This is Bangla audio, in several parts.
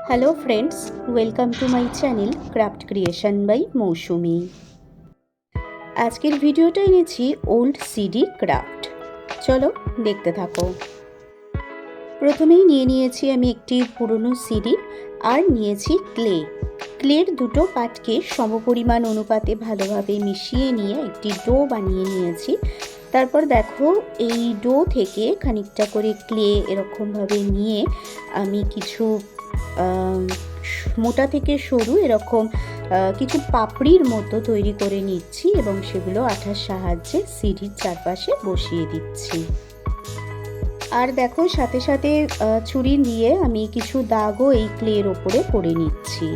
Hello friends, welcome to my channel craft creation by Mousumi. আজকের ভিডিওটা এনেছি ওল্ড সিডি ক্রাফট। চলো দেখতে থাকো। প্রথমেই নিয়েছি আমি একটি পুরনো সিডি আর নিয়েছি ক্লের দুটো পাটকে সমপরিমাণ অনুপাতে ভালোভাবে মিশিয়ে নিয়ে একটি ডো বানিয়ে নিয়েছি। তারপর দেখো, এই ডো থেকে খানিকটা করে ক্লে এরকমভাবে নিয়ে আমি কিছু মোটা থেকে সরু এরকম কিছু পাপড়ির মতো তৈরি করে নিচ্ছি এবং সেগুলো আঠার সাহায্যে সিডির চারপাশে বসিয়ে দিচ্ছি। আর দেখো, সাথে সাথে ছুরি দিয়ে আমি কিছু দাগও এই ক্লের ওপরে করে নিচ্ছি।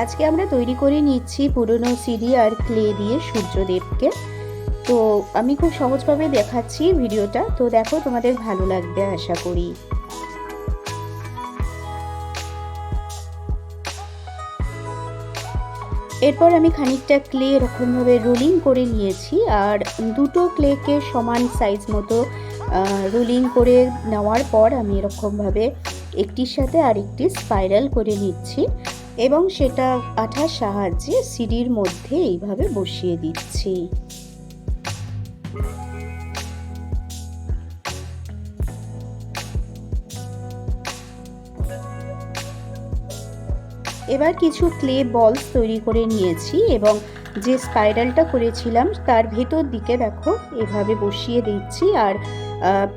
আজকে আমরা তৈরি করে নিচ্ছি পুরনো সিডি আর ক্লে দিয়ে সূর্যদেবকে। তো আমি খুব সহজভাবে দেখাচ্ছি ভিডিওটা, তো দেখো তোমাদের ভালো লাগবে আশা করি। এরপর আমি খানিকটা ক্লে এরকমভাবে রোলিং করে নিয়েছি আর দুটো ক্লেকে সমান সাইজ মতো রোলিং করে নেওয়ার পর আমি এরকমভাবে একটির সাথে আরেকটি স্পাইরাল করে নিচ্ছি এবং সেটা আঠার সাহায্যে সিডির মধ্যে এইভাবে বসিয়ে দিচ্ছি। এবার কিছু ক্লে বলস তৈরি করে নিয়েছি এবং যে স্পাইরালটা করেছিলাম তার ভেতর দিকে দেখো এভাবে বসিয়ে দিচ্ছি আর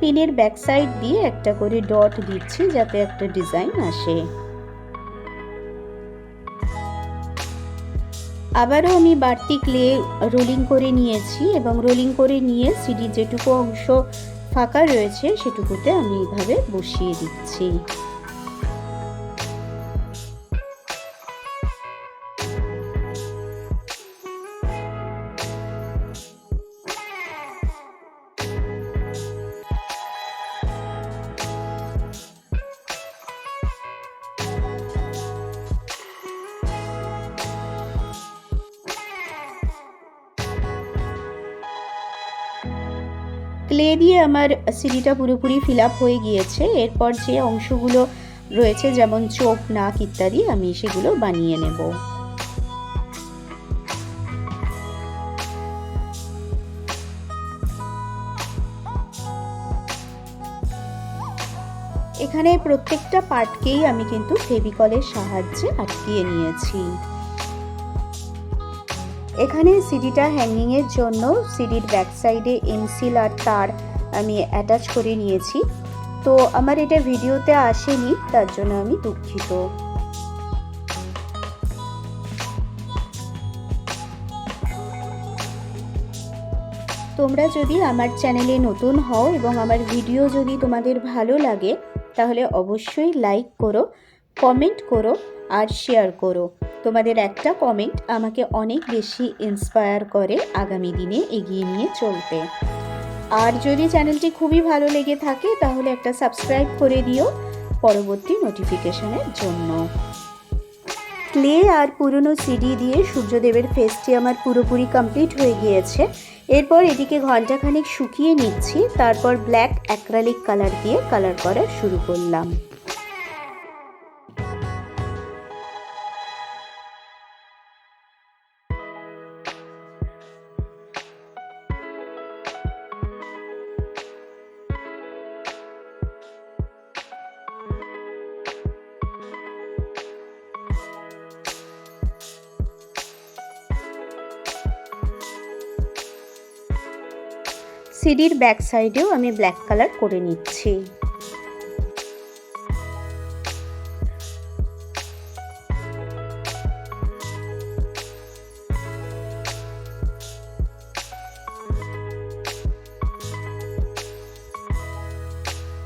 পেনের ব্যাক সাইড দিয়ে একটা করে ডট দিচ্ছি যাতে একটা ডিজাইন আসে। আবারও আমি বাড়তি ক্লে রোলিং করে নিয়েছি এবং রোলিং করে নিয়ে সিডির যেটুকু অংশ ফাঁকা রয়েছে সেটুকুতে আমি এইভাবে বসিয়ে দিচ্ছি। ক্লে দিয়ে আমার সিডিটা পুরোপুরি ফিল আপ হয়ে গিয়েছে। এরপর যে অংশগুলো রয়েছে যেমন চোখ, নাক ইত্যাদি আমি সেগুলো বানিয়ে নেব। এখানে প্রত্যেকটা পার্টকেই আমি কিন্তু ফেভিকলের সাহায্যে আটকিয়ে নিয়েছি। এখানে সিডিটা হ্যাঙ্গিংয়ের জন্য সিডির ব্যাক সাইডে এনসিল আর তার আমি অ্যাটাচ করে নিয়েছি। তো আমার এটা ভিডিওতে আসেনি, তার জন্য আমি দুঃখিত। তোমরা যদি আমার চ্যানেলে নতুন হও এবং আমার ভিডিও যদি তোমাদের ভালো লাগে তাহলে অবশ্যই লাইক করো, কমেন্ট করো আর শেয়ার করো। তোমাদের একটা কমেন্ট আমাকে অনেক বেশি ইন্সপায়ার করে আগামী দিনে এগিয়ে নিয়ে চলতে। আর যদি চ্যানেলটি খুবই ভালো লেগে থাকে তাহলে একটা সাবস্ক্রাইব করে দিও পরবর্তী নোটিফিকেশনের জন্য। ক্লে আর পুরনো সিডি দিয়ে সূর্যদেবের ফেসটি আমার পুরোপুরি কমপ্লিট হয়ে গিয়েছে। এরপর এদিকে ঘন্টাখানেক শুকিয়ে নিচ্ছি, তারপর ব্ল্যাক অ্যাক্রালিক কালার দিয়ে কালার করা শুরু করলাম। সিডির ব্যাক সাইডেও আমি ব্ল্যাক কালার করে নিচ্ছি।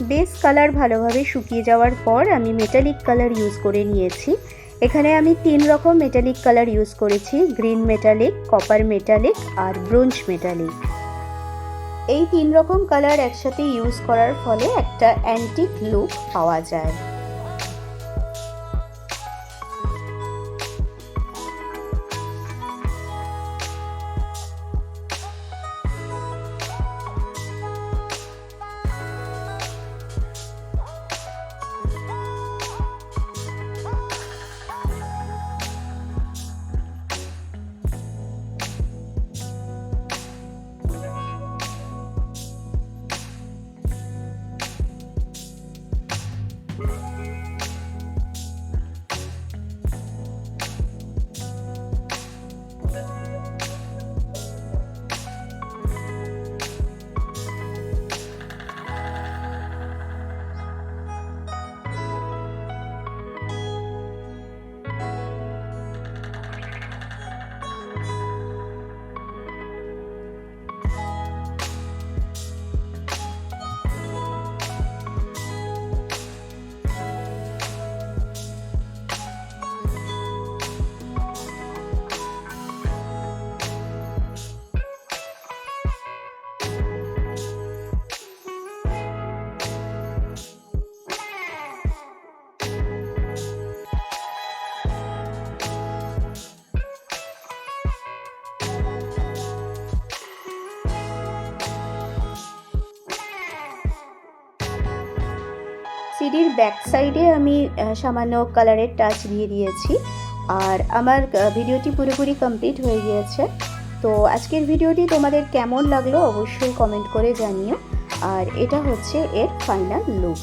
বেস কালার ভালোভাবে শুকিয়ে যাওয়ার পর আমি মেটালিক কালার ইউজ করে নিয়েছি। এখানে আমি 3 রকম মেটালিক কালার ইউজ করেছি, গ্রিন মেটালিক, কপার মেটালিক আর ব্রোঞ্জ মেটালিক। এই 3 রকম কালার একসাথে ইউজ করার ফলে একটা অ্যান্টিক লুক পাওয়া যায়। সিঁড়ির ব্যাক সাইডে আমি সামান্য কালারের টাচ দিয়ে দিয়েছি। আর আমার ভিডিওটি পুরোপুরি কমপ্লিট হয়ে গিয়েছে। তো আজকের ভিডিওটি তোমাদের কেমন লাগলো অবশ্যই কমেন্ট করে জানিও। আর এটা হচ্ছে এর ফাইনাল লুক।